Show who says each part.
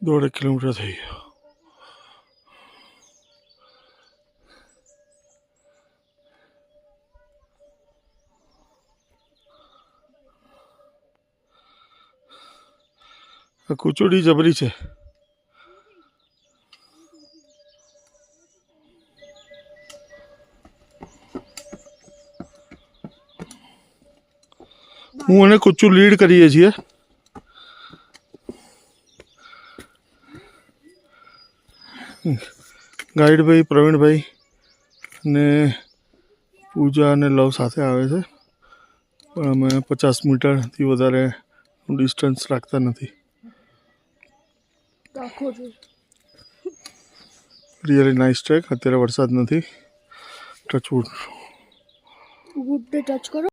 Speaker 1: 1.5 kilometre થઈ ગયો. કુચુડી જબરી છે. હું અને કુચુ લીડ કરીએ છીએ. ગાઈડભાઈ પ્રવીણભાઈ ને પૂજા અને લવ સાથે આવે છે, પણ અમે 50 મીટરથી વધારે ડિસ્ટન્સ રાખતા નથી. Really nice track. અત્યારે વરસાદ નથી. Touch wood.
Speaker 2: વુડને ટચ કરો.